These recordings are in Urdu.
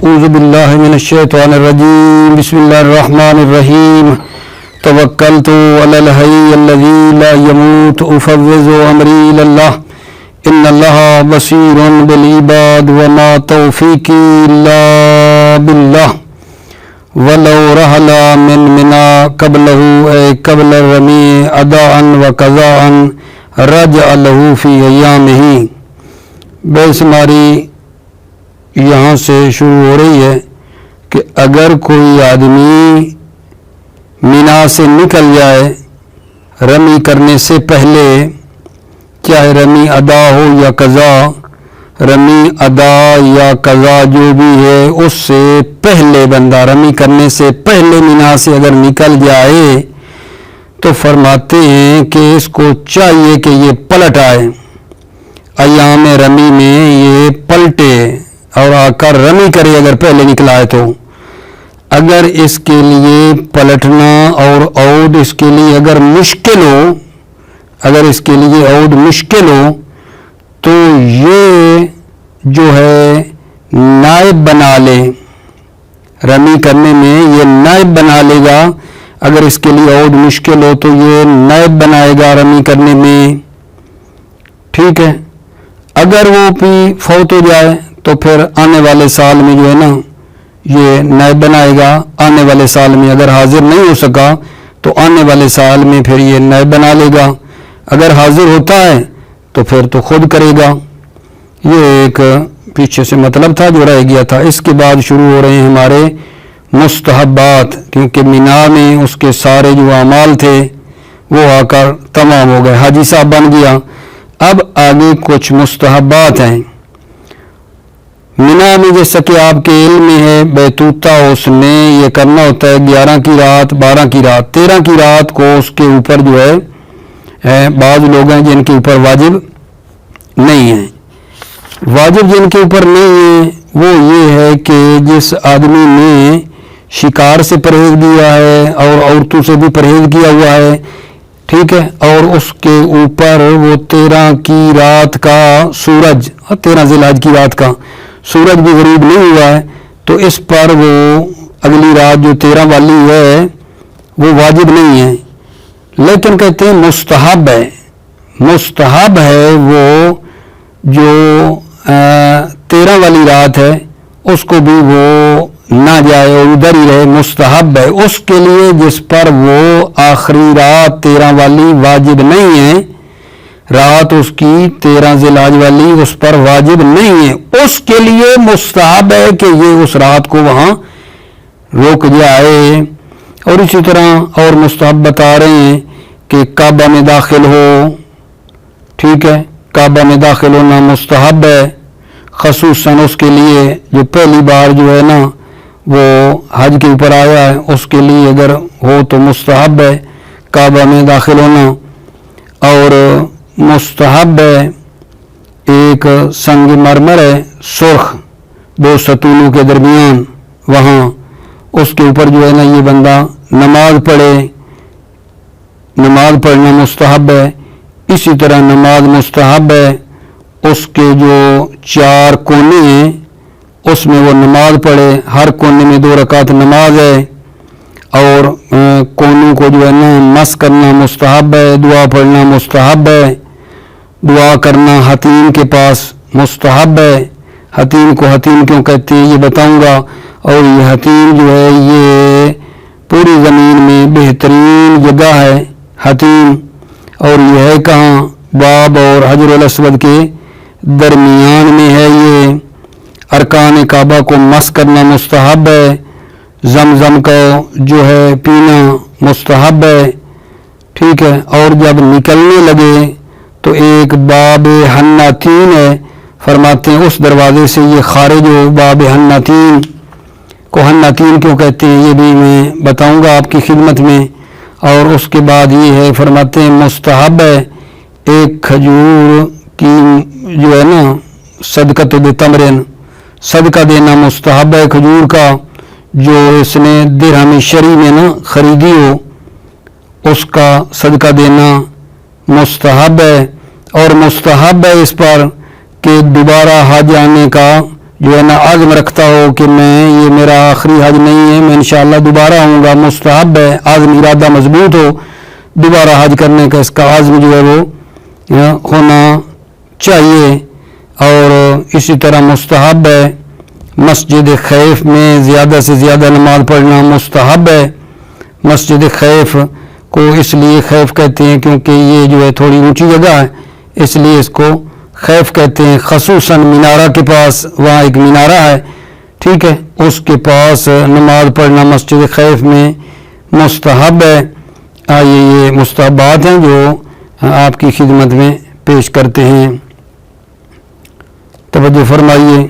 اعوذ باللہ من الشیطان الرجیم بسم اللہ الرحمن الرحیم توکلت علی الحی الذی لا یموت افوض امری الی اللہ ان اللہ بصیر بالعباد وما توفیقی الا باللہ ولو رحل من منا قبلہ اے قبل الرمی اداء و قضاء رجع له فی ایامہ۔ بے شماری یہاں سے شروع ہو رہی ہے کہ اگر کوئی آدمی مینا سے نکل جائے رمی کرنے سے پہلے، چاہے رمی ادا ہو یا قضا، رمی ادا یا قضا جو بھی ہے اس سے پہلے بندہ رمی کرنے سے پہلے مینا سے اگر نکل جائے تو فرماتے ہیں کہ اس کو چاہیے کہ یہ پلٹ آئے، ایام رمی میں یہ پلٹے اور آ کر رمی کرے اگر پہلے نکلا ہے تو۔ اگر اس کے لیے پلٹنا اور عود اس کے لیے اگر مشکل ہو، اگر اس کے لیے عود مشکل ہو تو یہ جو ہے نائب بنا لے، رمی کرنے میں یہ نائب بنا لے گا۔ اگر اس کے لیے عود مشکل ہو تو یہ نائب بنائے گا رمی کرنے میں، ٹھیک ہے۔ اگر وہ بھی فوت ہو جائے تو پھر آنے والے سال میں جو ہے نا یہ نائب بنائے گا، آنے والے سال میں اگر حاضر نہیں ہو سکا تو آنے والے سال میں پھر یہ نائب بنا لے گا، اگر حاضر ہوتا ہے تو پھر تو خود کرے گا۔ یہ ایک پیچھے سے مطلب تھا جو رہ گیا تھا۔ اس کے بعد شروع ہو رہے ہیں ہمارے مستحبات، کیونکہ مینا میں اس کے سارے جو اعمال تھے وہ آ کر تمام ہو گئے، حاجی صاحب بن گیا۔ اب آگے کچھ مستحبات ہیں مینا میں، جیسا کہ آپ کے علم میں ہے بیتوتا اس میں یہ کرنا ہوتا ہے 11 کی رات، 12 کی رات، 13 کی رات کو اس کے اوپر جو ہے بعض لوگ ہیں جن کے اوپر واجب نہیں ہے۔ واجب جن کے اوپر نہیں ہے وہ یہ ہے کہ جس آدمی نے شکار سے پرہیز کیا ہے اور عورتوں سے بھی پرہیز کیا ہوا ہے، ٹھیک ہے، اور اس کے اوپر وہ 13 کی رات کا سورج، 13 ذی الحج کی رات کا سورج بھی غروب نہیں ہوا ہے تو اس پر وہ اگلی رات جو 13 والی ہے وہ واجب نہیں ہے، لیکن کہتے ہیں مستحب ہے۔ مستحب ہے وہ جو 13 والی رات ہے اس کو بھی وہ نہ جائے اور ادھر ہی رہے، مستحب ہے اس کے لیے جس پر وہ آخری رات 13 والی واجب نہیں ہے، رات اس کی 13 ذی الحج والی اس پر واجب نہیں ہے، اس کے لیے مستحب ہے کہ یہ اس رات کو وہاں رک جائے۔ اور اسی طرح اور مستحب بتا رہے ہیں کہ کعبہ میں داخل ہو، ٹھیک ہے، کعبہ میں داخل ہونا مستحب ہے، خصوصاً اس کے لیے جو پہلی بار جو ہے نا وہ حج کے اوپر آیا ہے اس کے لیے اگر ہو تو مستحب ہے کعبہ میں داخل ہونا۔ اور مستحب ہے ایک سنگ مرمر ہے سرخ دو ستونوں کے درمیان، وہاں اس کے اوپر جو ہے نا یہ بندہ نماز پڑھے، نماز پڑھنا مستحب ہے۔ اسی طرح نماز مستحب ہے اس کے جو 4 کونے ہیں اس میں وہ نماز پڑھے، ہر کونے میں 2 رکعت نماز ہے، اور کونوں کو جو ہے نا مس کرنا مستحب ہے، دعا پڑھنا مستحب ہے، دعا کرنا حتیم کے پاس مستحب ہے۔ حتیم کو حتیم کیوں کہتے ہیں یہ بتاؤں گا، اور یہ حتیم جو ہے یہ پوری زمین میں بہترین جگہ ہے حتیم، اور یہ ہے کہاں؟ باب اور حجر الاسود کے درمیان میں ہے۔ یہ ارکان کعبہ کو مس کرنا مستحب ہے، زمزم کا جو ہے پینا مستحب ہے، ٹھیک ہے۔ اور جب نکلنے لگے تو ایک باب حناتین ہے، فرماتے ہیں اس دروازے سے یہ خارج ہو، باب حناتین کو حناتین کیوں کہتے ہیں یہ بھی میں بتاؤں گا آپ کی خدمت میں۔ اور اس کے بعد یہ ہے فرماتے ہیں مستحب ہے ایک کھجور کی جو ہے نا صدقۃ بتمرن، صدقہ دینا مستحب ہے کھجور کا، جو اس نے درہم شرعی میں نا خریدی ہو اس کا صدقہ دینا مستحب ہے۔ اور مستحب ہے اس پر کہ دوبارہ حج آنے کا جو ہے نا عزم رکھتا ہو کہ میں یہ میرا آخری حج نہیں ہے، میں انشاءاللہ دوبارہ آؤں گا، مستحب ہے، عزم ارادہ مضبوط ہو دوبارہ حج کرنے کا، اس کا عزم جو ہے وہ ہونا چاہیے۔ اور اسی طرح مستحب ہے مسجد خیف میں زیادہ سے زیادہ نماز پڑھنا مستحب ہے۔ مسجد خیف کو اس لیے خیف کہتے ہیں کیونکہ یہ جو ہے تھوڑی اونچی جگہ ہے، اس لیے اس کو خیف کہتے ہیں، خصوصاً مینارہ کے پاس، وہاں ایک مینارہ ہے، ٹھیک ہے، اس کے پاس نماز پڑھنا مسجد خیف میں مستحب ہے۔ آئیے یہ مستحبات ہیں جو آپ کی خدمت میں پیش کرتے ہیں، توجہ فرمائیے۔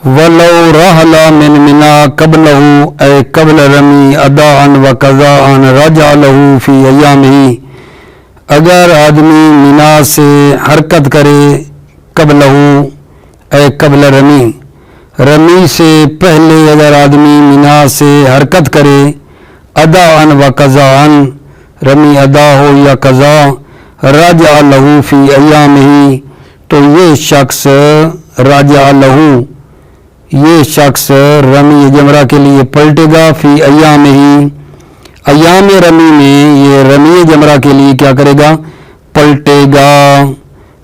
وَلَوْ رَحَلَ مِنْ مِنَا قَبْلَهُ اَيْ قَبْلَ رَمِي أَدَاءً وَقَضَاءً رَجَعَ لَهُ فِي أَيَّامِهِ، اگر آدمی مینا سے حرکت کرے، قبلہ اے قبل رمی، رمی سے پہلے اگر آدمی مینا سے حرکت کرے، اداءً وقضاءً، رمی ادا ہو یا قضا، رجع لہ فی ایامہ، تو یہ شخص رجع لہ، یہ شخص رمی جمرہ کے لیے پلٹے گا، فی ایامہ، ایام رمی میں یہ رمی جمرہ کے لیے کیا کرے گا؟ پلٹے گا۔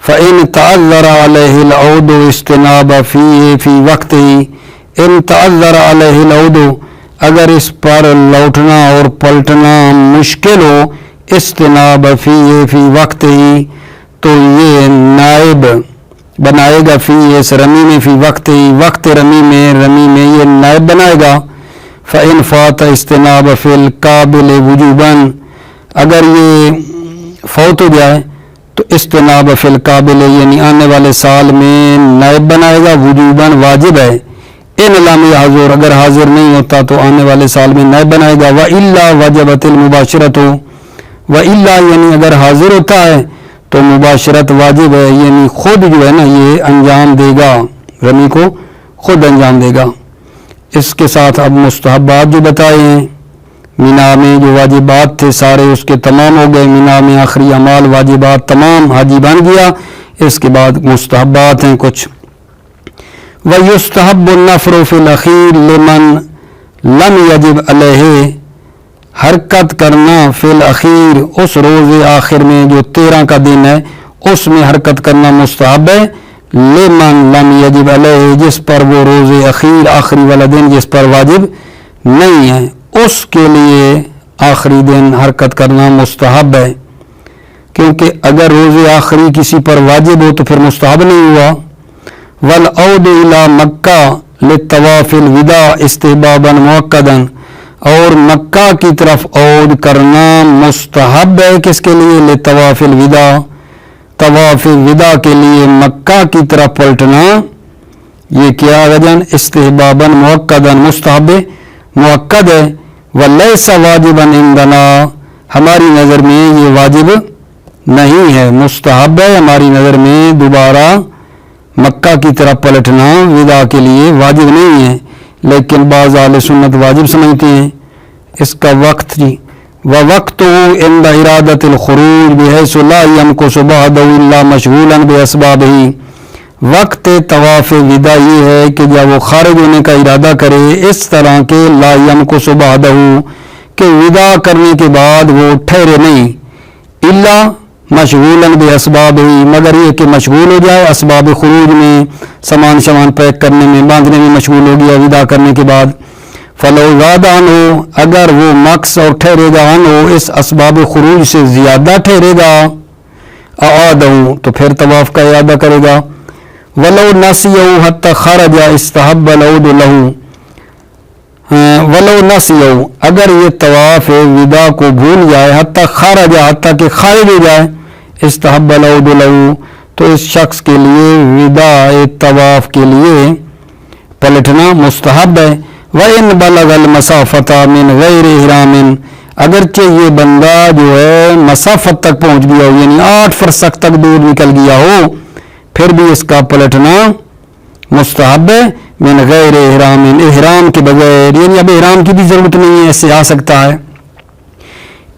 فَإِن تَعَذَّرَ عَلَيْهِ الْعَوْدُ اجْتِنَابَ فِيهِ فِي وَقْتِهِ، ان تعذر علیہ العود، اگر اس پر لوٹنا اور پلٹنا مشکل ہو، اجتناب فیہ فی وقتہ، تو یہ نائب بنائے گا، فی اس رمی میں، فی وقت رمی میں یہ نائب بنائے گا۔ فَإِن فَاتَ اجتناب فی القابل وجوباً، اگر یہ فوت ہو جائے تو اجتناب فی القابل یعنی آنے والے سال میں نائب بنائے گا، وجوباً واجب ہے۔ ان لم یحضر، اگر حاضر نہیں ہوتا تو آنے والے سال میں نائب بنائے گا۔ وَإِلَّا وَجَبَتِ الْمُبَاشِرَةُ، وَإِلَّا یعنی اگر حاضر ہوتا ہے تو مباشرت واجب ہے، یعنی خود جو ہے نا یہ انجام دے گا، رمی کو خود انجام دے گا۔ اس کے ساتھ اب مستحبات جو بتائے ہیں، مینا میں جو واجبات تھے سارے اس کے تمام ہو گئے، مینا میں آخری اعمال واجبات تمام، حاجی بن گیا۔ اس کے بعد مستحبات ہیں کچھ۔ وَيُسْتَحَبُّ النَّفْرُ فِي الْأَخِيرِ لِمَنْ لَمْ يَجِبْ عَلَيْهِ، حرکت کرنا فی الاخیر، اس روز آخر میں جو 13 کا دن ہے اس میں حرکت کرنا مستحب ہے، لمن لم یجب علیہ، جس پر وہ روز اخیر آخری والا دن جس پر واجب نہیں ہے، اس کے لیے آخری دن حرکت کرنا مستحب ہے، کیونکہ اگر روز آخری کسی پر واجب ہو تو پھر مستحب نہیں ہوا۔ والعود الی مکہ للطواف الوداع استحبابا مؤکدا، اور مکہ کی طرف عود کرنا مستحب ہے، کس کے لیے؟ لطواف الوداع، طواف وداع کے لیے مکہ کی طرف پلٹنا، یہ کیا وجن؟ استحبابا مؤکدا، مستحب مؤکد ہے۔ ولیس واجبا عندنا، ہماری نظر میں یہ واجب نہیں ہے، مستحب ہے ہماری نظر میں، دوبارہ مکہ کی طرف پلٹنا وداع کے لیے واجب نہیں ہے، لیکن بعض اہل سنت واجب سمجھتے ہیں۔ اس کا وقت جی، وَوَقْتُهُ عِنْدَ إِرَادَةِ الْخُرُوجِ بِحَيْثُ لَا يَمْكُثُ بَعْدَهُ إِلَّا مَشْغُولًا بِأَسْبَابِهِ، وقت طواف وداع یہ ہے کہ جب وہ خارج ہونے کا ارادہ کرے اس طرح کہ لا يَمْكُثُ بَعْدَهُ، کہ وداع کرنے کے بعد وہ ٹھہرے نہیں، الا مشغولاً بِأَسْبَابِهِ، مگر یہ کہ مشغول ہو جائے اسباب خروج میں، سامان پیک کرنے میں، باندھنے میں مشغول ہو گیا وداع کرنے کے بعد۔ فلو زاد عنہ، اگر وہ مکث اور ٹھہرے گا عنہ اس اسباب خروج سے زیادہ ٹھہرے گا، اعادہ، تو پھر طواف کا اعادہ کرے گا۔ ولو نسیہ حتی خرج استحب العود لہ، ولو نسیہ، اگر یہ طواف وداع کو بھول جائے، حتی خرج، حتی کہ خارج ہو جائے، استحب العود لہ، تو اس شخص کے لیے وداع طواف کے لیے پلٹنا مستحب ہے۔ وَإِن بَلَغَ الْمَسَافَةَ مِنْ غَيْرِ إِحْرَامٍ، اگرچہ یہ بندہ جو ہے مسافت تک پہنچ گیا ہو، یعنی 8 فرسخ تک دور نکل گیا ہو، پھر بھی اس کا پلٹنا مستحب ہے، من غیر احرام، احرام کے بغیر، یعنی اب احرام کی بھی ضرورت نہیں ہے، ایسے آ سکتا ہے۔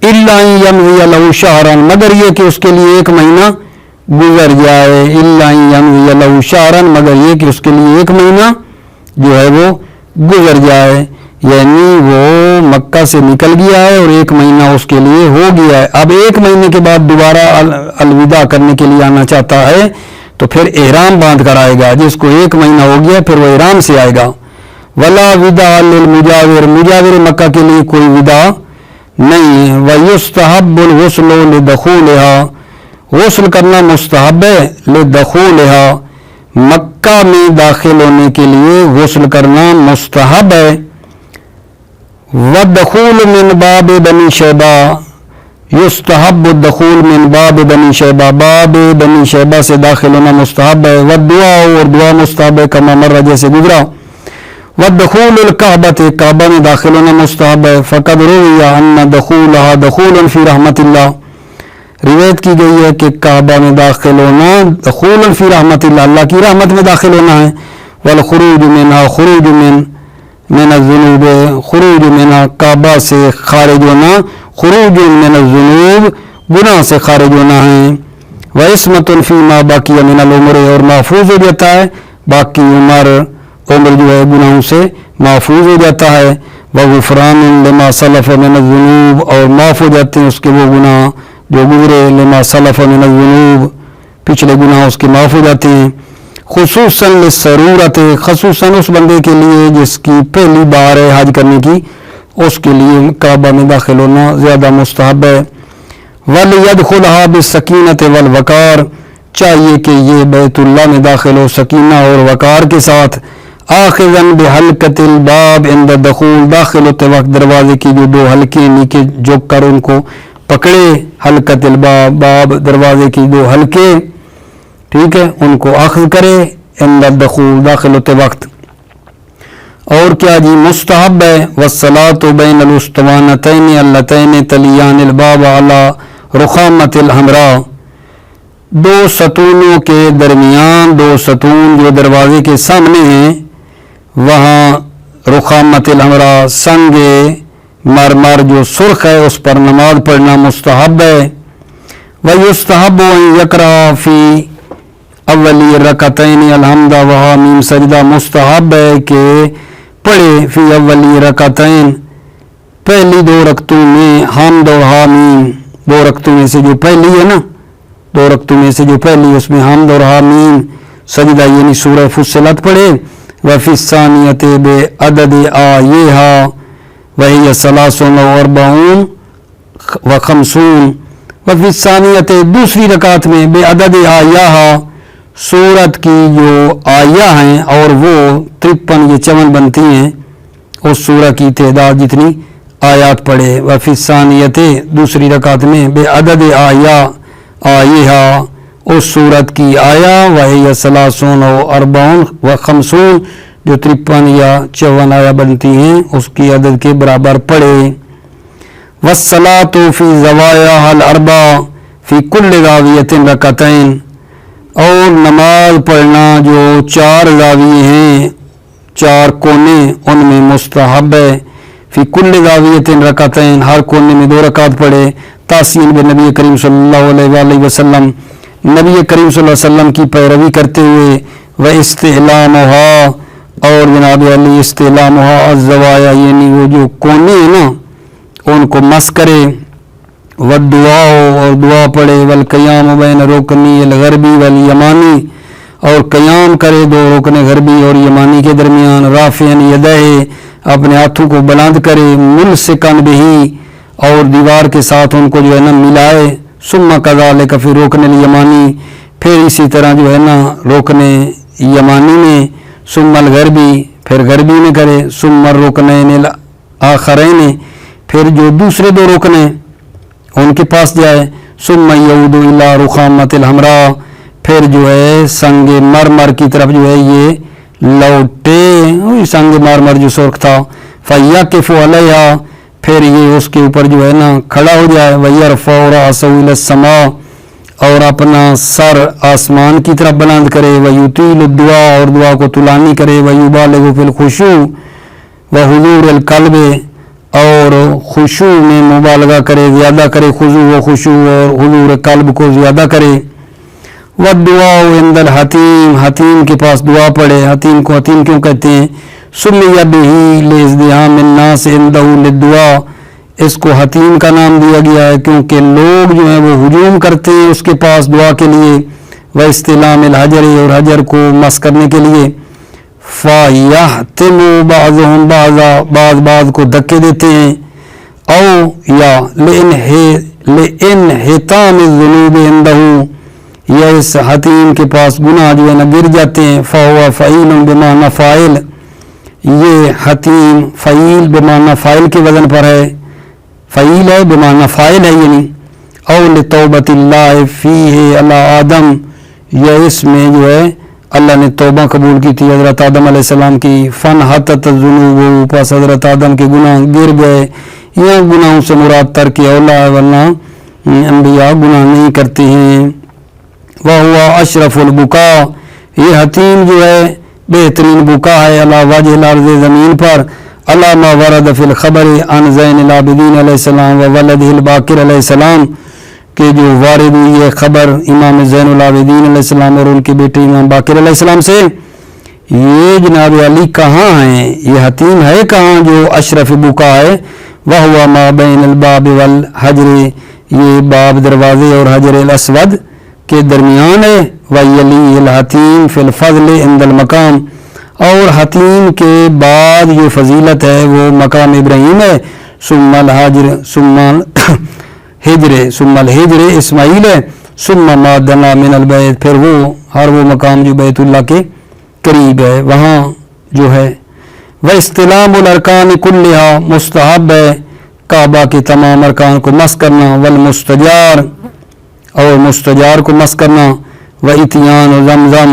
إِلَّا أَن يَمْضِيَ لَهُ شَهْرًا، مگر یہ کہ اس کے لیے 1 مہینہ گزر جائے، الا ان ينوي له شهرا، مگر یہ کہ اس کے لیے 1 مہینہ جو ہے وہ گزر جائے، یعنی وہ مکہ سے نکل گیا ہے اور 1 مہینہ اس کے لیے ہو گیا ہے، اب 1 مہینے کے بعد دوبارہ الوداع کرنے کے لیے آنا چاہتا ہے تو پھر احرام باندھ کر آئے گا، جس کو 1 مہینہ ہو گیا پھر وہ احرام سے آئے گا۔ ولا وداع للمجاور، مجاور مکہ کے لیے کوئی وداع نہیں ہے۔ ویستحب الغسل لدخولها، غسل کرنا مستحب ہے، لدخولها، مکہ میں داخل ہونے کے لیے غسل کرنا مستحب ہے۔ والدخول من باب بنی شیبہ، یستحب الدخول من باب بنی شیبہ، باب بنی شیبہ سے داخل ہونا مستحب ہے۔ والدعاء، اور دعا مستحب ہے، کما مر جیسے گزرا۔ والدخول الکعبۃ، کعبہ میں داخل ہونا مستحب ہے۔ فقد روی ان دخولها دخول فی رحمت اللہ، روایت کی گئی ہے کہ کعبہ میں داخل ہونا دخول فی رحمت اللہ، اللہ کی رحمت میں داخل ہونا ہے۔ والخروج منها خروج من الذنوب، خروج منها کعبہ سے خارج ہونا خروج من الذنوب، گناہ سے خارج ہونا ہے۔ وعصمۃ فیما بقی من العمر، اور محفوظ ہو جاتا ہے باقی عمر جو ہے گناہوں سے محفوظ ہو جاتا ہے۔ وغفران لما سلف من الذنوب، اور معاف ہو جاتے ہیں اس کے وہ گناہ جو گزرے، لما سلف من الذنوب، پچھلے گناہ اس کے معاف ہو جاتے ہیں۔ خصوصاً للضرورت، خصوصاً اس بندے کے لیے جس کی پہلی بار ہے حج کرنے کی، اس کے لیے کعبہ میں داخل ہونا زیادہ مستحب ہے۔ وَلْيَدْخُلْهَا بِالسَّكِينَةِ وَالْوَقَارِ، چاہیے کہ یہ بیت اللہ میں داخل ہو سکینہ اور وقار کے ساتھ۔ آخذاً بحلقۃ الباب عند الدخول، داخل ہوتے وقت دروازے کی جو 2 حلقے نیچے جھک کر ان کو پکڑے، حلقۃ الباب، باب دروازے کی 2 حلقے، ٹھیک ہے، ان کو اخذ کرے عند الدخول، داخل ہوتے وقت۔ اور کیا جی مستحب ہے، والصلاة بین الاسطوانتین اللتین تلیان الباب علی رخامۃ الحمراء، 2 ستونوں کے درمیان، 2 ستون جو دروازے کے سامنے ہیں، وہاں رخامۃ الحمراء، سنگ مرمر جو سرخ ہے اس پر نماز پڑھنا مستحب ہے۔ ویستحب ان یقرأ فی اولی رکعتین الحمد وحامیم، سجدہ مستحب ہے کہ پڑھے فی اولی رکعتین، پہلی 2 رکعتوں میں حمد و حامیم، 2 رکعتوں میں سے جو پہلی ہے نا، 2 رکعتوں میں سے جو پہلی اس میں حمد اور حامیم سجدہ یعنی سورہ فصلت پڑھے۔ وفی الثانیۃ بعدد آیہا وہی 43 و 50، وفی الثانیۃ دوسری رکعت میں بعدد آیہا، سورت کی جو آیہ ہیں اور وہ 53 یہ 54 بنتی ہیں، اس سورہ کی تعداد جتنی آیات پڑھے۔ وفی الثانیۃ دوسری رکعت میں بعدد آیہا، اس سورت کی آیہ، وہی 43 و 50 جو 53 یا 54 آیہ بنتی ہیں اس کی عدد کے برابر پڑھے۔ والصلاة فی زوایاها الاربع فی کل زاویۃ رکعتین، اور نماز پڑھنا جو 4 زاویے ہیں، 4 کونے، ان میں مستحب ہے۔ فی کل زاویۃ رکعتین، ہر کونے میں 2 رکعت پڑھے۔ تحسین بنبی کریم صلی اللہ علیہ وآلہ وسلم، نبی کریم صلی اللہ علیہ وسلم کی پیروی کرتے ہوئے۔ و استعلامها، اور جناب علی استعلامها الزوایا، یعنی وہ جو کونے ہیں نا ان کو مس کرے۔ والدعاء، اور دعا پڑھے۔ والقیام بین رکنی الغربی والیمانی، اور قیام کرے 2 رکن غربی اور یمانی کے درمیان۔ رافعا یدہ، اپنے ہاتھوں کو بلند کرے۔ ملصقا بہی، اور دیوار کے ساتھ ان کو جو ہے نا ملائے۔ ثم کذالک فی رکن الیمانی، پھر اسی طرح جو ہے نا رکن یمانی میں۔ ثم الغربی، پھر غربی میں کرے۔ ثم الرکنین الاخرین، پھر جو دوسرے 2 رکن ہیں ان کے پاس جائے۔ ثم یعود الی رخامۃ الحمراء، پھر جو ہے سنگ مرمر کی طرف جو ہے یہ لوٹے، وہی سنگ مرمر جو سرخ تھا۔ فیقف علیہا، پھر یہ اس کے اوپر جو ہے نا کھڑا ہو جائے۔ ویرفع رأسہ الی السماء، اور اپنا سر آسمان کی طرف بلند کرے۔ ویطیل الدعاء، اور دعا کو طولانی کرے۔ ویبالغ فی الخشوع وحضور القلب، اور خشوع میں مبالغہ کرے، زیادہ کرے، خضوع و خشوع اور حضور قلب کو زیادہ کرے۔ والدعاء عند الحتیم، حتیم کے پاس دعا پڑھے. حتیم کو حتیم کیوں کہتے ہیں؟ سمی بہ لازدحام الناس عنده للدعاء، اس کو حتیم کا نام دیا گیا ہے کیونکہ لوگ جو ہیں وہ ہجوم کرتے ہیں اس کے پاس دعا کے لیے. واستلام الحجر، اور حجر کو مس کرنے کے لیے. فَيَحْتِمُ بَعْضُهُمْ بَعْضًا، بعض کو دھکے دیتے ہیں. او یا لِانْحِطَامِ الذُّنُوبِ عِنْدَهُ، یا اس حتیم کے پاس گناہ جو ہے نا گر جاتے ہیں. فَهُوَ فَعِيلٌ بِمَعْنَى فاعل، یہ حتیم فعیل بمعنی فاعل کے وزن پر ہے، فعیل ہے بمعنی فاعل ہے یعنی. او لتوبۃ اللہ فیہ علی آدم، یا اس میں جو ہے اللہ نے توبہ قبول کی تھی حضرت آدم علیہ السلام کی. فانحطت الذنوب، پس حضرت آدم کے گناہ گر گئے. یہ گناہوں سے مراد ترک اولا ہے، ورنہ انبیاء گناہ نہیں کرتے ہیں. وہو اشرف البکا، یہ حتیم جو ہے بہترین بکا ہے علی وجہ الارض، زمین پر. علی ما ورد فی الخبر عن زین العابدین علیہ السلام و ولدہ الباقر علیہ السلام، کہ جو وارد ہوئی ہے خبر امام زین العابدین علیہ السلام اور ان کے بیٹے امام باقر علیہ السلام سے. یہ جناب علی کہاں ہیں؟ یہ حتیم ہے کہاں جو اشرف بکا ہے؟ وہو ما بین الباب والحجر، یہ باب دروازے اور حجر الاسود کے درمیان ہے. ویلی الحتیم فی الفضل عند المقام، اور حتیم کے بعد جو فضیلت ہے وہ مقام ابراہیم ہے. ثم الحجر، ثم الحجر اسماعیل ہے. ثم ما دنا من البیت، پھر وہ ہر وہ مقام جو بیت اللہ کے قریب ہے وہاں جو ہے. واستلام الارکان کلہا، مستحب ہے کعبہ کے تمام ارکان کو مس کرنا. والمستجار، اور مستجار کو مس کرنا. واتیان زمزم،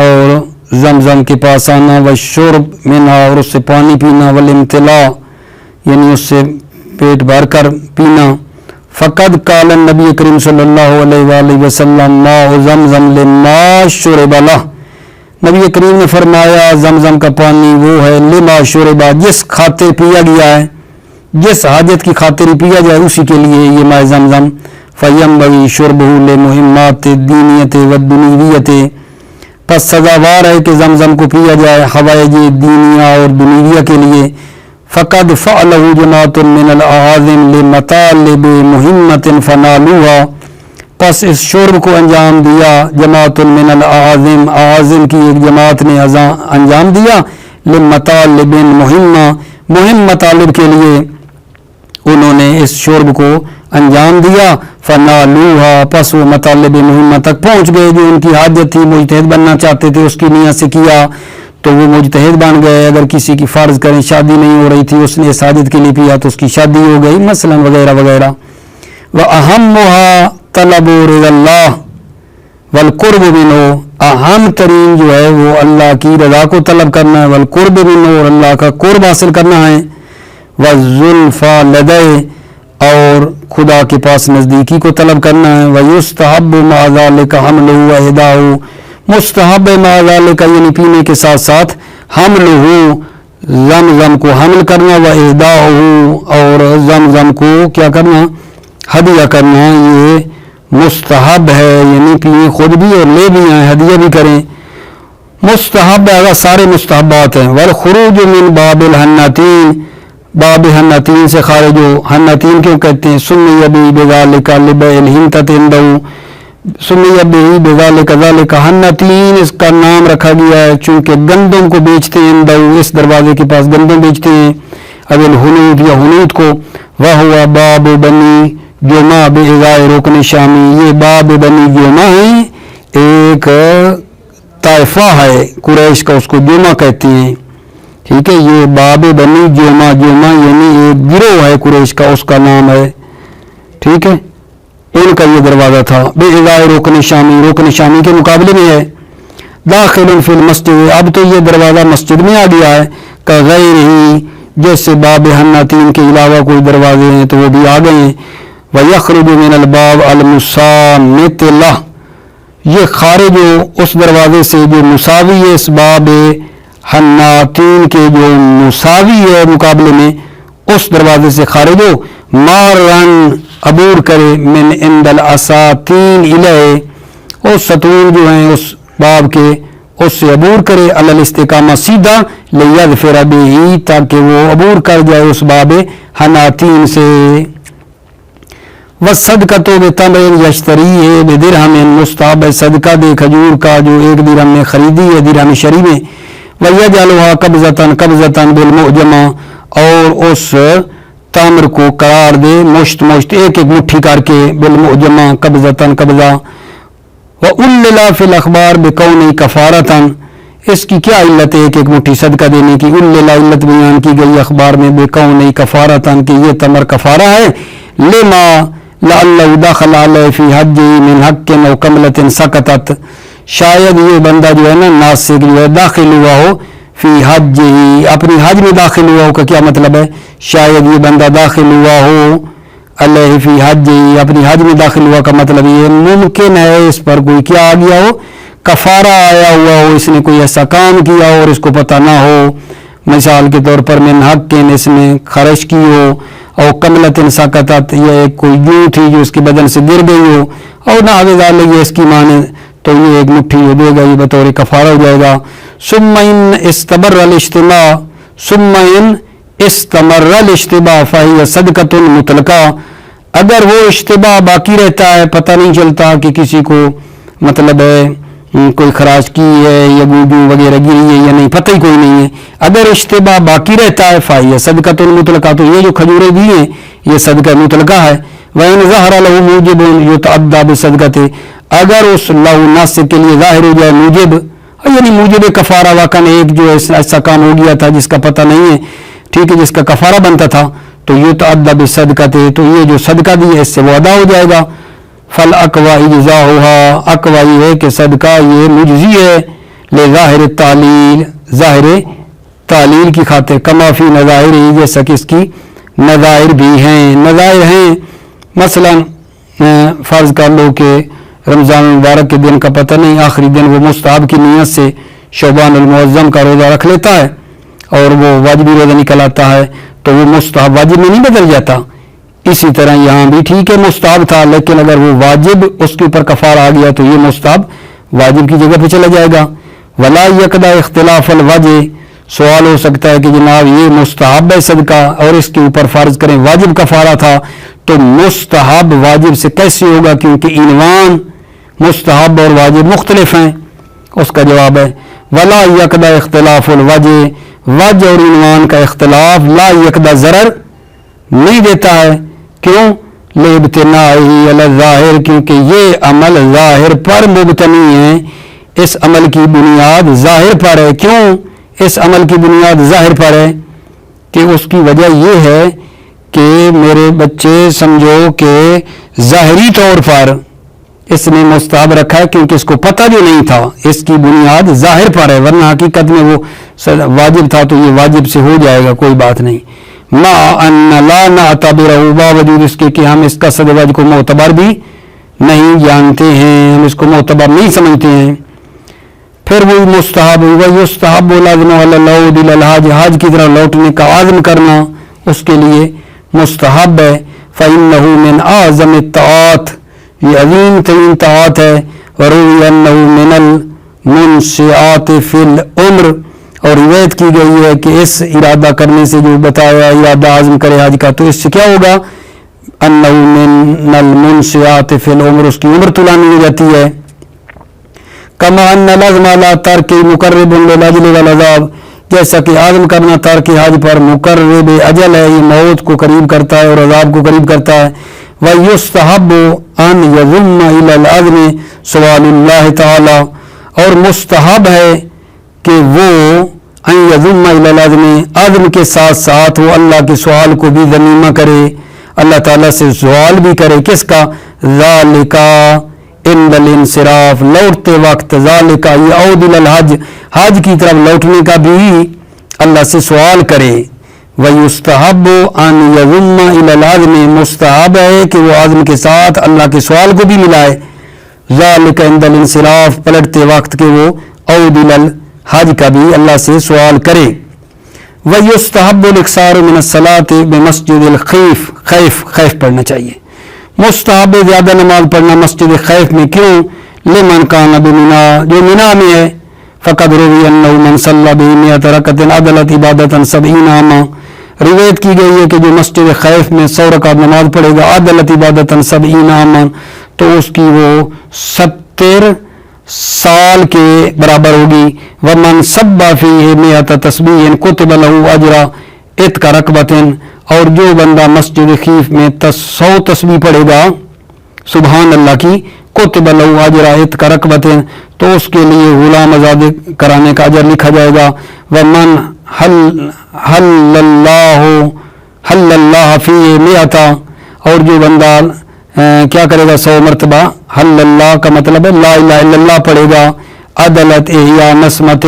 اور زمزم کے پاس آنا. والشرب منہا، اور اس سے پانی پینا. والامتلاء، یعنی اس سے پیٹ بھر کر پینا. فقد قال النبی کریم صلی اللہ علیہ وآلہ وسلم ماء زمزم لما شرب لہ، نبی کریم نے فرمایا زمزم کا پانی وہ ہے لما شرب، جس خاطر پیا گیا ہے، جس حاجت کی خاطر پیا جائے اسی کے لیے یہ ماء زمزم. فینبغی شربہ لمہمات الدینیت والدنیویت، پس سزاوار ہے کہ زمزم کو پیا جائے حوائج دینیہ اور دنیویہ کے لیے. فقد فعلہ جماعت من الاعاظم لمطالب مہمت فنالوها، پس اس شرب کو انجام دیا جماعت من الاعاظم، اعاظم کی ایک جماعت نے انجام دیا. لمطالب مہم مطالب کے لیے انہوں نے اس شرب کو انجام دیا. فنالوها، پس وہ مطالب مہمہ تک پہنچ گئے. جو ان کی حاجت تھی، مجتہد بننا چاہتے تھے، اس کی نیت سے کیا تو وہ مجتہد بن گئے. اگر کسی کی فرض کریں شادی نہیں ہو رہی تھی، اس نے اس حاجت کے لیے پیا تو اس کی شادی ہو گئی مثلا وغیرہ وغیرہ. وَأَهَمُّهَا طَلَبُ رِضَا اللَّهِ وَالْقُرْبُ مِنْهُ، اہم ترین جو ہے وہ اللہ کی رضا کو طلب کرنا ہے. وَالْقُرْبُ مِنْهُ، اور اللہ کا قرب حاصل کرنا ہے. وَالزُّلْفَى لَدَيْهِ، اور خدا کے پاس نزدیکی کو طلب کرنا ہے. وَيُسْتَحَبُّ مَعَ ذَلِكَ حَمْلُهُ وَإِهْدَاؤُهُ، مستحب مع ذالک یعنی پینے کے ساتھ ساتھ حملہ زمزم کو حمل کرنا. وإہداؤہ، اور زمزم کو کیا کرنا؟ ہدیہ کرنا. یہ مستحب ہے، یعنی پییں خود بھی اور لے بھی آئیں، ہدیہ بھی کریں. مستحب ہے، سارے مستحبات ہیں. والخروج من باب الحنتین، باب حنتین سے خارج ہو. حنتین کیوں کہتے ہیں؟ سمی بذالک لبیع الحنطۃ عنده، سمیہ بہی بذالک ذالک، حنتین اس کا نام رکھا گیا ہے چونکہ گندم کو بیچتے ہیں. اندو، اس دروازے کے پاس گندم بیچتے ہیں. اب الحنوط یا حنوط کو. وہو باب بنی جمع بإزاء رکن شامی، یہ باب بنی جمع ہے، ایک طائفہ ہے قریش کا، اس کو جمع کہتے ہیں. ٹھیک ہے، یہ باب بنی جمع، جمع یعنی ایک گروہ ہے قریش کا، اس کا نام ہے. ٹھیک ہے، ان کا یہ دروازہ تھا. بإزاء رکن شامی، رکن شامی کے مقابلے میں ہے. داخل فی المسجد، اب تو یہ دروازہ مسجد میں آ گیا ہے. کغیر ہی، جیسے باب حنتین کے علاوہ کوئی دروازے ہیں تو وہ بھی آ گئے ہیں. ویخرج من الباب المصامت لہ، یہ خارج ہو اس دروازے سے جو مساوی ہے اس باب حنتین کے، جو مساوی ہے مقابلے میں، اس دروازے سے خارج ہو. مارن، عبور کرے. من عند الاساتین الیہ، اور ستون جو ہیں اس باب کے اس سے عبور کرے الاستقامہ سیدھا لیغفر بہ تاکہ وہ عبور کر جائے اس باب حناتین سے. والصدقۃ بتمر یشتریہ بدرہم مستحب صدقہ دے کھجور کا جو 1 درہم میں خریدی ہے درہم شری میں. ویجعلھا قبضۃ بالمعجمہ اور اس تمر کو قرار دے مشت ایک مٹھی کر کے بالمعجمہ قبضہ. وَأُلِّلَ فِي الْأَخْبَارِ بِكَوْنِهِ كَفَارَةً اس کی کیا علت ہے ایک مٹھی صدقہ دینے کی؟ اُلِّلَ علت بیان کی گئی اخبار میں بِكَوْنِهِ كَفَارَةً کہ یہ تمر کفارہ ہے. لِمَا لَعَلَّهُ دَخَلَ عَلَيْهِ فِي حَجِّهِ مِنْ حَقٍّ أَوْ كَمْلَةٍ سَقَطَتْ شاید یہ بندہ جو ہے نا ناسک جو ہے داخل ہوا ہو فی حَجِّهِ اپنی حج میں داخل ہوا ہو کا کیا مطلب ہے؟ شاید یہ بندہ داخل ہوا ہو علیہ فی حج اپنی حج میں داخل ہوا کا مطلب یہ ممکن ہے اس پر کوئی کیا آ گیا ہو کفارہ آیا ہوا ہو اس نے کوئی ایسا کام کیا ہو اور اس کو پتہ نہ ہو. مثال کے طور پر من حق اس نے خرچ کی ہو اور کملت سقطت یہ کوئی یوں تھی جو اس کے بدن سے گر گئی ہو اور نہ یہ اس کی مانے تو یہ ایک مٹھی جو دے گا یہ بطور کفارہ ہو جائے گا. ثم ان استمر الاشتباہ فہی صدقۃ مطلقہ اگر وہ اشتباہ باقی رہتا ہے پتہ نہیں چلتا کہ کسی کو مطلب ہے کوئی خراج کی ہے یا گوجو وغیرہ گری ہے یا نہیں پتہ ہی کوئی نہیں ہے اگر اشتباہ باقی رہتا ہے فہی صدقۃ مطلقہ تو یہ جو کھجوریں دی ہیں یہ صدقہ مطلقہ ہے. وَإِنْ ظَهَرَ لَهُ مُوجِبٌ يُتَعَدَّى بِصَدْقَتِهِ اگر اس لہو ناسک کے لیے ظاہر ہو جائے موجب یعنی موجب کفارہ واقع ایک جو ایسا کام ہو گیا تھا جس کا پتہ نہیں ہے ٹھیک ہے جس کا کفارہ بنتا تھا تو یتعدی بصدقتہ تو یہ جو صدقہ دی ہے اس سے وہ ادا ہو جائے گا. فالاقوی اجزاؤھا اقوی یہ ہے کہ صدقہ یہ مجزی ہے لظاہر التعلیل ظاہر تعلیل کی خاطر کما فی نظائر جیسا کہ اس کی نظائر بھی ہیں. نظائر ہیں مثلا فرض کر لو کہ رمضان المبارک کے دن کا پتہ نہیں آخری دن وہ مستحب کی نیت سے شعبان المعظم کا روزہ رکھ لیتا ہے اور وہ واجبی روزہ نکل آتا ہے تو وہ مستحب واجب میں نہیں بدل جاتا. اسی طرح یہاں بھی ٹھیک ہے مستحب تھا لیکن اگر وہ واجب اس کے اوپر کفارہ آ گیا تو یہ مستحب واجب کی جگہ پہ چلا جائے گا. ولا یقضی اختلاف الوجہ سوال ہو سکتا ہے کہ جناب یہ مستحب ہے صدقہ اور اس کے اوپر فرض کریں واجب کفارہ تھا تو مستحب واجب سے کیسے ہوگا کیونکہ عنوان مستحب اور واجب مختلف ہیں. اس کا جواب ہے ولا یقضی اختلاف الوجہ وجہ اور عنوان کا اختلاف لا یقضی ضرر نہیں دیتا ہے. کیوں؟ لابتنائہ علی الظاہر کیونکہ یہ عمل ظاہر پر مبتنی ہے اس عمل کی بنیاد ظاہر پر ہے. کیوں اس عمل کی بنیاد ظاہر پر ہے کہ اس کی وجہ یہ ہے کہ میرے بچے سمجھو کہ ظاہری طور پر اس نے مستحب رکھا ہے کیونکہ اس کو پتہ جو نہیں تھا اس کی بنیاد ظاہر پر ہے ورنہ حقیقت میں وہ واجب تھا تو یہ واجب سے ہو جائے گا کوئی بات نہیں. ما ان لا نعتبرہ باوجود اس کے کہ ہم اس کا صد وجہ کو معتبر بھی نہیں جانتے ہیں ہم اس کو معتبر نہیں سمجھتے ہیں. پھر وہی مستحب ویستحب لازم علی العود الی الحج حج کی طرح لوٹنے کا عزم کرنا اس کے لیے مستحب ہے. فإنہ من اعظم الطاعات یہ عظیم ترین طاعت ہے. وروی انہ من المنشئات فی العمر اور روایت کی گئی ہے کہ اس ارادہ کرنے سے جو بتایا ارادہ عزم کرے حج کا تو اس سے کیا ہوگا انہ من المنشئات فی العمر اس کی عمر طولانی ہو جاتی ہے. کما ان العزم علی ترک مقرب للاجل والعذاب جیسا کہ عزم کرنا ترک حج پر مقرب اجل ہے یہ موت کو قریب کرتا ہے اور عذاب کو قریب کرتا ہے. ویستحب ان یضم الی العزم سوال اللہ تعالی اور مستحب ہے کہ وہ ان یضم الی العزم عزم کے ساتھ ساتھ وہ اللہ کے سوال کو بھی ضمیمہ کرے اللہ تعالیٰ سے سوال بھی کرے. کس کا؟ ذالک عند الانصراف لوٹتے وقت ذالک یہ عود الی الحج حج کی طرف لوٹنے کا بھی اللہ سے سوال کرے. ویستحب ان یضم الی العزم مستحب ہے کہ وہ عزم کے ساتھ اللہ کے سوال کو بھی ملائے. ذالک عند الانصراف پلٹتے وقت کہ وہ عود الی الحج کا بھی اللہ سے سوال کرے. ویستحب الاکثار من الصلاۃ بمسجد الخیف خیف پڑھنا چاہیے. مستحب زیادہ نماز پڑھنا مسجد خیف میں کیوں؟ لمن کان بمنا، جو منا میں ہے، فقد روی انہ من صلی بمئۃ رکعۃ عدلت عبادۃ 70 عاما، روایت کی گئی ہے کہ جو مسجد خیف میں 100 رکعت نماز پڑھے گا، عدلت عبادۃ 70 عاما، تو اس کی وہ 70 سال کے برابر ہوگی۔ ومن صب فیہ 100 تسبیح کتب لہ اجر عتق رقبۃ، اور جو بندہ مسجد خیف میں 100 تسبیح پڑھے گا سبحان اللہ کی، کتب لہ اجر عتق رقبۃ، تو اس کے لیے غلام آزاد کرانے کا اجر لکھا جائے گا۔ ومن حل اللہ فیہ 100، اور جو بندہ کیا کرے گا 100 مرتبہ حل اللہ کا مطلب ہے لا الہ الا اللہ پڑھے گا، عدلت احیاء نسمۃ،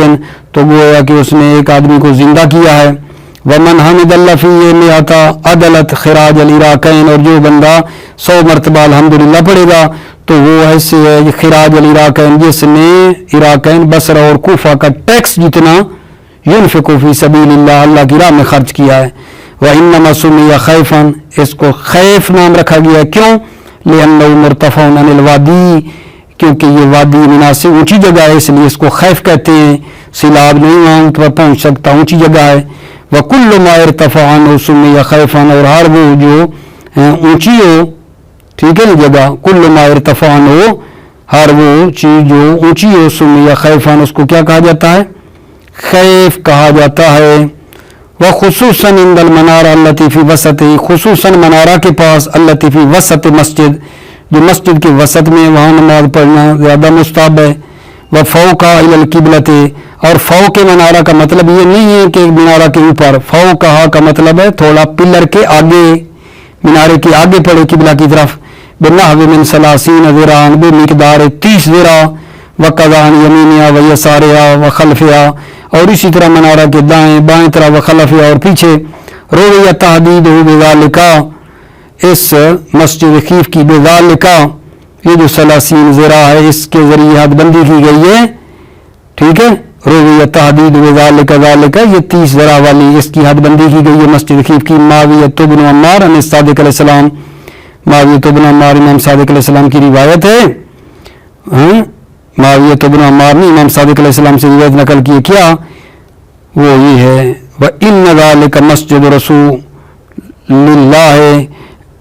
تو گویا کہ اس نے ایک آدمی کو زندہ کیا ہے۔ ومن حمد اللہ فیہ 100 عدلت خراج العراقین، اور جو بندہ 100 مرتبہ الحمدللہ پڑھے گا تو وہ ایسے ہے خراج العراقین، جس نے عراقین بصرہ اور کوفہ کا ٹیکس جتنا ينفق فی سبیل اللہ، اللہ کی راہ میں خرچ کیا ہے۔ وَإِنَّمَا سُمِّيَ خَيْفًا، اس کو خیف نام رکھا گیا ہے، کیوں؟ لِأَنَّهُ مُرْتَفَعٌ عَنِ الْوَادِي، کیونکہ یہ وادی مینا سے اونچی جگہ ہے، اس لیے اس کو خیف کہتے ہیں، سیلاب نہیں وہاں پر پہنچ سکتا، اونچی جگہ ہے۔ وَكُلُّ مَا ارْتَفَعَ عَنْهُ سُمِّيَ خَيْفًا، اور ہر وہ جو اونچی ہو، ٹھیک ہے نا جگہ، كُلُّ مَا ارْتَفَعَ عَنْهُ، ہر وہ چیز جو اونچی ہو، سُمِّيَ خَيْفًا، اس کو کیا کہا جاتا ہے؟ خیف کہا جاتا ہے۔ وخصوصاً عند المنارہ التی فی وسط، خصوصاً منارہ کے پاس، التی فی وسط مسجد، جو مسجد کے وسط میں، وہاں نماز پڑھنا زیادہ مستحب ہے۔ وفوق الی القبلۃ، اور فوق منارہ کا مطلب یہ نہیں ہے کہ منارہ کے اوپر، فوق کا مطلب ہے تھوڑا پلر کے آگے، مینارے کے آگے پڑے قبلہ کی طرف۔ بنحو من 30 ذراعا، بمقدار 30 ذراع، وقضا عن یمینہا ویسارہا وخلفہا، اور اسی طرح منارہ کے دائیں بائیں طرف، وخلفہا، اور پیچھے۔ روی تحدید بذالک، اس مسجد خیف کی بذالک، یہ جو 30 ذراع ہے اس کے ذریعے حد بندی کی گئی ہے، ٹھیک ہے۔ روی تحدید بذالک، ذالک یہ 30 ذراع والی اس کی حد بندی کی گئی ہے مسجد خیف کی۔ معاویہ بن عمار عن صادق علیہ السلام، معاویہ بن عمار امام صادق علیہ السلام کی روایت ہے، معاویہ بن عمار نے امام صادق علیہ السلام سے روایت نقل کی، کیا وہ یہ ہے وَإِنَّ ذَلِكَ مَسْجِدُ رَسُولِ اللَّهِ،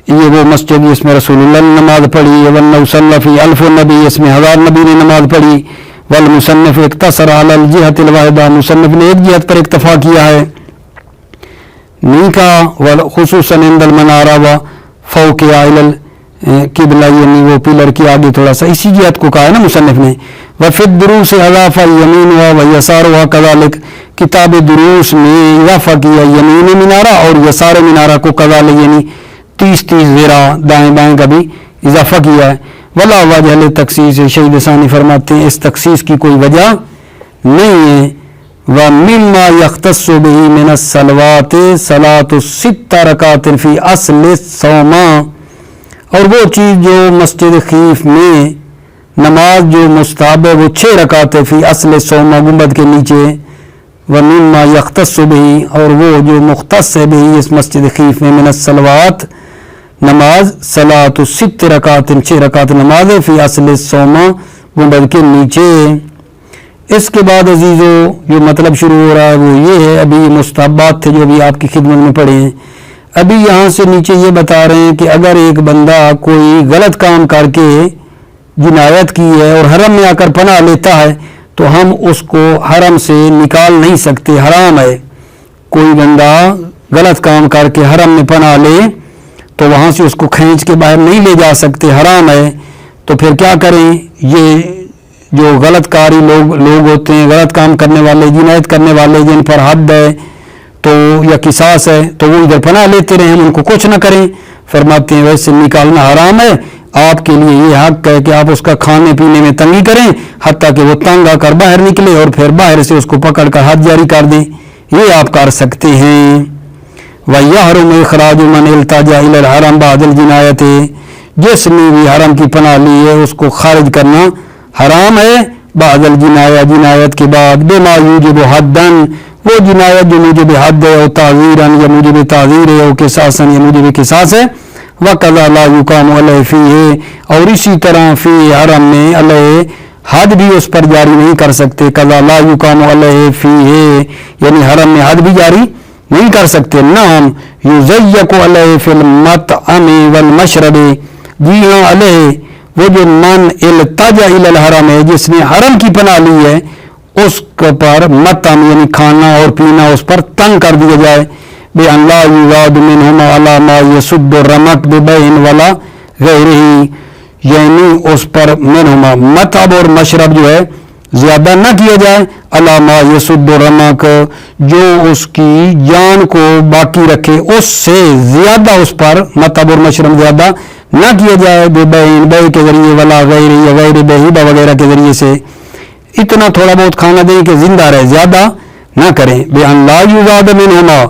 یہ وہ مسجد جس میں رسول اللہ نے نماز پڑھی، وَأَنَّهُ صَلَّى فِي أَلْفِ النَّبِيِّ، اس میں 1000 نبی نے نماز پڑھی۔ وَالْمُصَنِّفُ اقْتَصَرَ عَلَى الْجِهَةِ الْوَاحِدَةِ، مصنف نے ایک جہت پر اکتفا کیا ہے، نہیں کہا خصوصاً عند المنارہ وفوق إلى القبلہ، یعنی وہ پلر کے آگے تھوڑا سا، اسی جہت کو کہا ہے نا مصنف نے۔ وفی الدروس اضاف یمینها ویسارها كذلك، کتاب دروس میں اضافہ کیا یمین منارہ اور یسار منارہ کو، كذلك یعنی 30 ذراع دائیں بائیں کا بھی اضافہ کیا ہے۔ ولا وجہ للتخصیص، شہید ثانی فرماتے ہیں اس تخصیص کی کوئی وجہ نہیں ہے۔ ومما يختص به من الصلوات صلاة 6 رکعات فی اصل الصوم، اور وہ چیز جو مسجد خیف میں نماز جو مستحب ہے وہ 6 رکعت فی اصل الصوم، گنبد کے نیچے۔ ومما یختص به، اور وہ جو مختص ہے بھی اس مسجد خیف میں، من الصلوات نماز، صلاۃ 6 رکعات 6 رکعت نماز ہے، فی اصل الصوم گنبد کے نیچے۔ اس کے بعد عزیزو جو مطلب شروع ہو رہا ہے وہ یہ ہے، ابھی مستحبات تھے جو ابھی آپ کی خدمت میں پڑھے ہیں، ابھی یہاں سے نیچے یہ بتا رہے ہیں کہ اگر ایک بندہ کوئی غلط کام کر کے جنایت کی ہے اور حرم میں آ کر پناہ لیتا ہے تو ہم اس کو حرم سے نکال نہیں سکتے، حرام ہے۔ کوئی بندہ غلط کام کر کے حرم میں پناہ لے تو وہاں سے اس کو کھینچ کے باہر نہیں لے جا سکتے، حرام ہے۔ تو پھر کیا کریں؟ یہ جو غلط کاری لوگ ہوتے ہیں، غلط کام کرنے والے، جنایت کرنے والے، جن پر حد ہے تو یا قصاص ہے تو وہ ادھر پناہ لیتے رہیں، ہم ان کو کچھ نہ کریں۔ فرماتے ہیں ویسے نکالنا حرام ہے، آپ کے لیے یہ حق ہے کہ آپ اس کا کھانے پینے میں تنگی کریں حتیٰ کہ وہ تنگ آ کر باہر نکلے اور پھر باہر سے اس کو پکڑ کر حد جاری کر دیں، یہ آپ کر سکتے ہیں۔ وَيَحْرُمُ إِخْرَاجُ مَنِ الْتَجَأَ إِلَى الْحَرَمِ بَعْدَ الْجِنَایَةِ، جس نے بھی حرم کی پناہ لی ہے اس کو خارج کرنا حرام ہے، بعد الجنایہ جنایت کے بعد، بما یوجب حدًا، وہ جنایت جو موجب حد ہے، اور تعزیراً یا موجب تعزیر ہے، اور قصاصاً یا موجب قصاص ہے۔ وَقَذَا لَا يُقَامُ عَلَيْهِ فِيهِ، اور اسی طرح فی حرم میں علیہ حد بھی اس پر جاری نہیں کر سکتے. قَذَا لَا يُقَامُ عَلَيْهِ فِيهِ یعنی حرم میں حد بھی جاری نہیں کر سکتے. نعم يُزَيَّقُ عَلَيْهِ فِي الْمَطْعَمِ وَالْمَشْرَبِ، جی ہاں علیہ وہ جو من التجا الی الحرم ہے، جس نے حرم کی پناہ لی ہے، اس پر مطعم یعنی کھانا اور پینا اس پر تنگ کر دیا جائے. بِأَنْ لَا يُزَادُ مِنْهُمَا عَلَى مَا يَسُدُّ الرَّمَقْ بِبَيْعٍ وَلَا غَيْرِهِ، یعنی اس پر منہما مطعم اور مشرب جو ہے زیادہ نہ کیا جائے. عَلَى مَا يَسُدُّ الرَّمَقْ، جو اس کی جان کو باقی رکھے اس سے زیادہ اس پر مطعم اور مشرب زیادہ نہ کیا جائے. بِبَيْعٍ بے کے ذریعے، وَلَا غَيْرِهِ یا غیر بہیبہ وغیرہ کے ذریعے سے. اتنا تھوڑا بہت کھانا دیں کہ زندہ رہے، زیادہ نہ کریں. بِأَنْ لَا يُزَادَ مِنْهُمَا،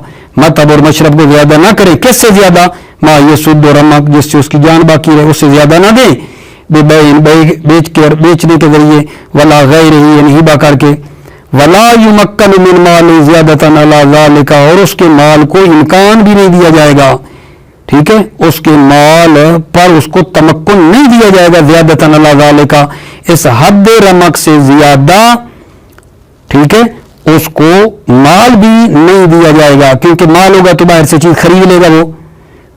مطعم اور مشرب کو زیادہ نہ کریں. کس سے زیادہ؟ ما یسد الرمق، جس سے اس کی جان باقی رہے، اس سے زیادہ نہ دیں. بیچنے کے ذریعے، ولا غیر ہی یعنی ہبہ کر کے. ولا یمکن من مال زیادۃ علی ذلک، اور اس کے مال کو امکان بھی نہیں دیا جائے گا. ٹھیک ہے، اس کے مال پر اس کو تمکن نہیں دیا جائے گا زیادۃ علی ذلک، اس حد رمق سے زیادہ. ٹھیک ہے، اس کو مال بھی نہیں دیا جائے گا، کیونکہ مال ہوگا تو باہر سے چیز خرید لے گا وہ.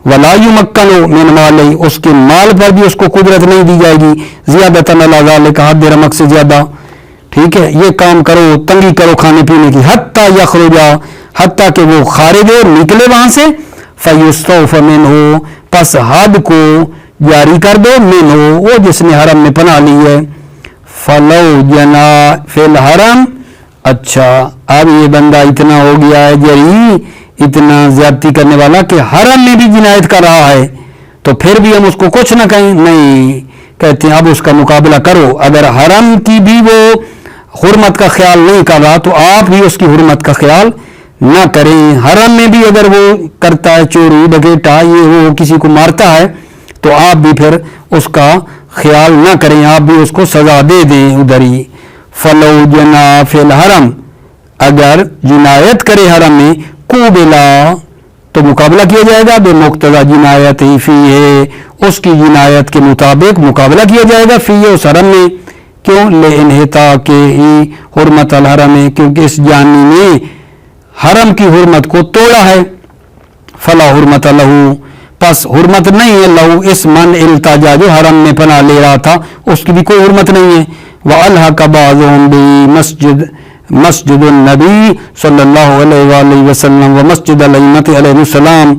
ولا یمکن من مال، اس کے مال پر بھی اس کو قدرت نہیں دی جائے گی زیادۃ علی ذلک، حد رمق سے زیادہ. ٹھیک ہے، یہ کام کرو، تنگی کرو کھانے پینے کی. حتی یخرج، حتیٰ کہ وہ خارج ہو، نکلے وہاں سے. فیستوف منہ، پس حد کو جاری کر دو. منہ، وہ جس نے حرم میں پناہ لی ہے. فلو جنا فی الحرم، اچھا اب یہ بندہ اتنا ہو گیا ہے جری، اتنا زیادتی کرنے والا کہ حرم میں بھی جنایت کر رہا ہے، تو پھر بھی ہم اس کو کچھ نہ کہیں. نہیں، کہتے ہیں اب اس کا مقابلہ کرو. اگر حرم کی بھی وہ حرمت کا خیال نہیں کر رہا تو آپ بھی اس کی حرمت کا خیال نہ کریں. حرم میں بھی اگر وہ کرتا ہے چوری ڈکیٹا، یہ وہ کسی کو مارتا ہے، تو آپ بھی پھر اس کا خیال نہ کریں، آپ بھی اس کو سزا دے دیں ادھر ہی. فلو جنا فی الحرم، اگر جنایت کرے حرم میں، قوبلا تو مقابلہ کیا جائے گا. بے مقتضی جنایت ہی فی ہے، اس کی جنایت کے مطابق مقابلہ کیا جائے گا فی ہے، اس حرم میں. کیوں؟ لانحطاق ہی حرمت الحرم، کیونکہ اس جانی نے حرم کی حرمت کو توڑا ہے. فلا حرمت لہو، پس حرمت نہیں ہے لہو اس من التجا، جو حرم میں پناہ لے رہا تھا، اس کی بھی کوئی حرمت نہیں ہے. وَأَلْحَقَ بَعْضُهُمْ بِمَسْجِدِ النَّبِيِّ صلی اللہ علیہ وآلہ وسلم ومسجد الائمة علیہ السلام.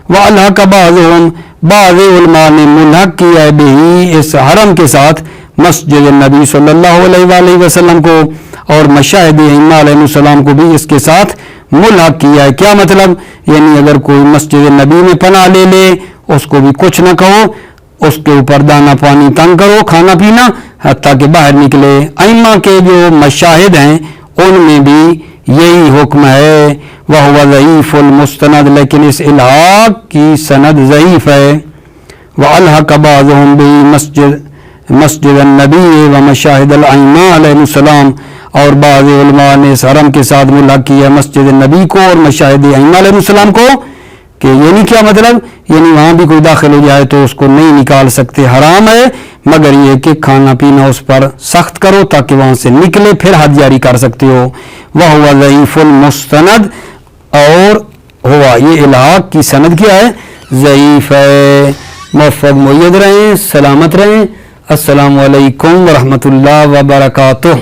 وَأَلْحَقَ بَعْضُهُمْ، بعض علماء نے ملحق کیا ہے بہی، اس حرم کے ساتھ، مسجد النبی صلی اللہ علیہ وآلہ وسلم کو، اور مشاہد ائمہ علیہ السلام کو بھی اس کے ساتھ ملحق کیا ہے. کیا مطلب؟ یعنی اگر کوئی مسجد نبی میں پناہ لے لے، اس کو بھی کچھ نہ کہو، اس کے اوپر دانا پانی تنگ کرو، کھانا پینا، حتیٰ کہ باہر نکلے. ائمہ کے جو مشاہد ہیں ان میں بھی یہی حکم ہے. وَهُوَ ضعیف المستند، لیکن اس الحاق کی سند ضعیف ہے. وَأَلْحَقَ بَعْضُهُمْ بِمَسْجِدِ النَّبِيِّ وَمَشَاهِدِ الْأَئِمَّةِ عَلَيْهِمُ السَّلَامُ، اور بعض علماء نے اس حرم کے ساتھ ملحق کیا مسجد النبی کو اور مشاہد ائمہ علیہ السلام کو. کہ یعنی کیا مطلب؟ یعنی وہاں بھی کوئی داخل ہو جائے تو اس کو نہیں نکال سکتے، حرام ہے، مگر یہ کہ کھانا پینا اس پر سخت کرو تاکہ وہاں سے نکلے، پھر حد جاری کر سکتے ہو. وَهُوَ ضعیف المستند، اور ہوا یہ الحاق کی سند کیا ہے؟ ضعیف ہے. موفق مؤید رہیں، سلامت رہیں. السلام علیکم ورحمۃ اللہ وبرکاتہ.